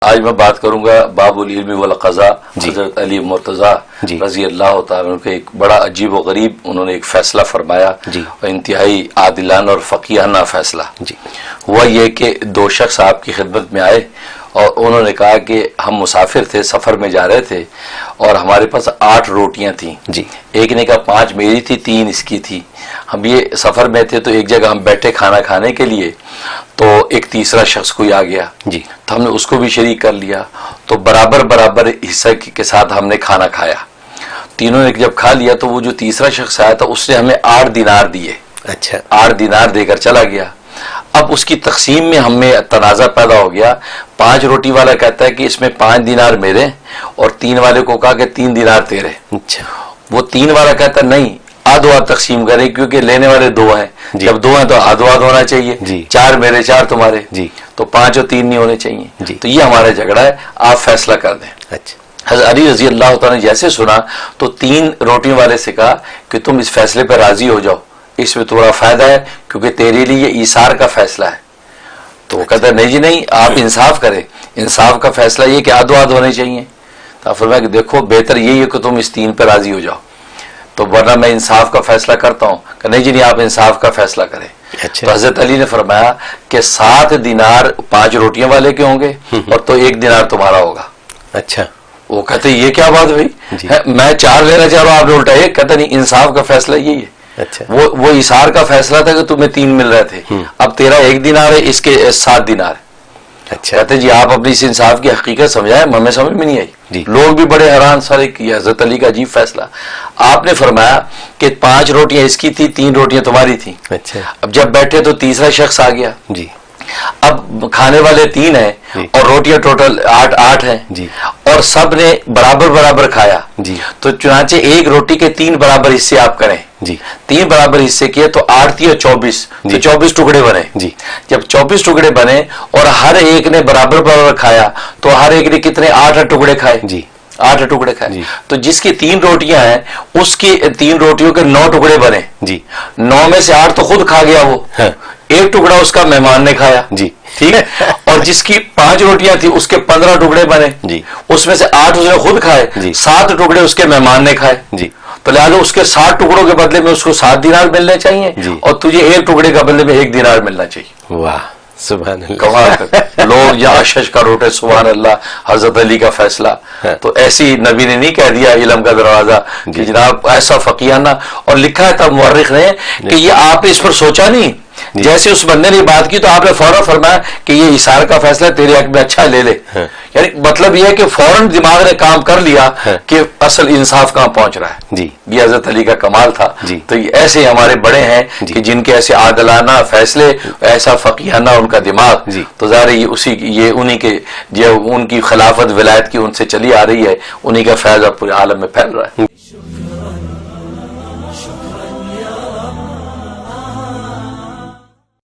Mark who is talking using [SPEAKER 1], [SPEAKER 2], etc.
[SPEAKER 1] آج میں بات کروں گا باب العلم والقضاء. حضرت علی مرتضی رضی اللہ تعالیٰ عنہ کے ایک بڑا عجیب و غریب انہوں نے ایک فیصلہ فرمایا اور انتہائی عادلانہ اور فقیہانہ فیصلہ. ہوا یہ کہ دو شخص آپ کی خدمت میں آئے اور انہوں نے کہا کہ ہم مسافر تھے, سفر میں جا رہے تھے اور ہمارے پاس 8 روٹیاں تھیں. ایک نے کہا 5 میری تھی, 3 اس کی تھی. ہم یہ سفر میں تھے تو ایک جگہ ہم بیٹھے کھانا کھانے کے لیے, تو ایک تیسرا شخص کوئی آ گیا تو ہم نے اس کو بھی شریک کر لیا, تو برابر حصہ کے ساتھ ہم نے کھانا کھایا. تینوں نے جب کھا لیا تو وہ جو تیسرا شخص آیا تھا اس نے ہمیں 8 دینار دیے. 8 دینار دے کر چلا گیا. اب اس کی تقسیم میں ہمیں تنازع پیدا ہو گیا. 5 روٹی والا کہتا ہے کہ اس میں 5 دینار میرے, اور 3 والے کو کہا کہ 3 دینار تیرے. وہ 3 والا کہتا نہیں, آدھو آدھ تقسیم کرے کیونکہ لینے والے 2 ہیں. جب 2 ہیں تو آدھو آدھ ہونا چاہیے. 4 میرے 4 تمہارے, تو 5 اور 3 نہیں ہونے چاہیے. تو یہ ہمارا جھگڑا ہے, آپ فیصلہ کر دیں. حضرت علی رضی اللہ تعالیٰ نے جیسے سنا تو 3 روٹیوں والے سے کہا کہ تم اس فیصلے پہ راضی ہو جاؤ, اس میں تھوڑا فائدہ ہے کیونکہ تیرے لیے یہ ایثار کا فیصلہ ہے. تو وہ کہتا ہے نہیں جی نہیں, آپ انصاف کریں, انصاف کا فیصلہ یہ کہ آدھو آدھ ہونے چاہیے. تو فرمایا کہ دیکھو بہتر یہی ہے کہ تم اس 3 پہ راضی ہو جاؤ, تو ورنہ میں انصاف کا فیصلہ کرتا ہوں. کہ نہیں جی نہیں, آپ انصاف کا فیصلہ کریں. تو حضرت علی نے فرمایا کہ 7 دینار 5 روٹیاں والے کے ہوں گے اور تو 1 دینار تمہارا ہوگا. وہ کہتے یہ کیا بات ہوئی, میں 4 لینا چاہ رہا ہوں, آپ نے الٹا 1. کہتا نہیں, انصاف کا فیصلہ یہی ہے. وہ ایثار کا فیصلہ تھا کہ تمہیں 3 مل رہے تھے, اب تیرا 1 دینار ہے, اس کے 7 دینار. کہتے جی آپ اپنی اس انصاف کی حقیقت سمجھائیں, ہمیں سمجھ میں نہیں آئی. لوگ بھی بڑے حیران سارے کی حضرت علی کا عجیب فیصلہ. آپ نے فرمایا کہ 5 روٹیاں اس کی تھی, 3 روٹیاں تمہاری تھیں. اب جب بیٹھے تو تیسرا شخص آ گیا. اب کھانے والے 3 ہیں اور روٹیاں ٹوٹل 8 ہیں, اور سب نے برابر کھایا. تو چنانچہ ایک روٹی کے 3 برابر حصے آپ کریں. 3 برابر حصے کیے تو 8 تھی اور 24, تو 24 ٹکڑے بنے. جب 24 ٹکڑے بنے اور ہر ایک نے برابر کھایا تو ہر ایک نے کتنے 8 ٹکڑے کھائے. 8 ٹکڑے کھائے. تو جس کی 3 روٹیاں ہیں اس کی 3 روٹیوں کے 9 ٹکڑے بنے. 9 میں سے 8 تو خود کھا گیا, وہ 1 ٹکڑا اس کا مہمان نے کھایا. ٹھیک ہے. اور جس کی 5 روٹیاں تھی اس کے 15 ٹکڑے بنے. اس میں سے 8 اس نے خود کھائے, 7 ٹکڑے اس کے مہمان نے کھائے. تو لہٰذا اس کے 60 ٹکڑوں کے بدلے میں اس کو 7 دینار ملنے چاہیے, اور تجھے 1 ٹکڑے کے بدلے میں 1 دینار ملنا چاہیے. واہ سبحان اللہ. لوگ یا اشش کا روٹے سبحان اللہ, حضرت علی کا فیصلہ. تو ایسی نبی نے نہیں کہہ دیا علم کا دروازہ کہ جناب ایسا فقیہانہ. اور لکھا ہے تب مورخ نے کہ یہ آپ نے اس پر سوچا نہیں, جیسے اس بندے نے بات کی تو آپ نے فوراً فرمایا کہ یہ ایثار کا فیصلہ تیرے حق میں, اچھا لے لے. یعنی مطلب یہ ہے کہ فوراً دماغ نے کام کر لیا کہ اصل انصاف کہاں پہنچ رہا ہے. یہ حضرت علی کا کمال تھا. تو یہ ایسے ہمارے بڑے ہیں کہ جن کے ایسے عادلانہ فیصلے, ایسا فقیہانہ ان کا دماغ. تو ظاہر یہ انہی کے جو ان کی خلافت ولایت کی ان سے چلی آ رہی ہے, انہی کا فیض اب پورے عالم میں پھیل رہا ہے.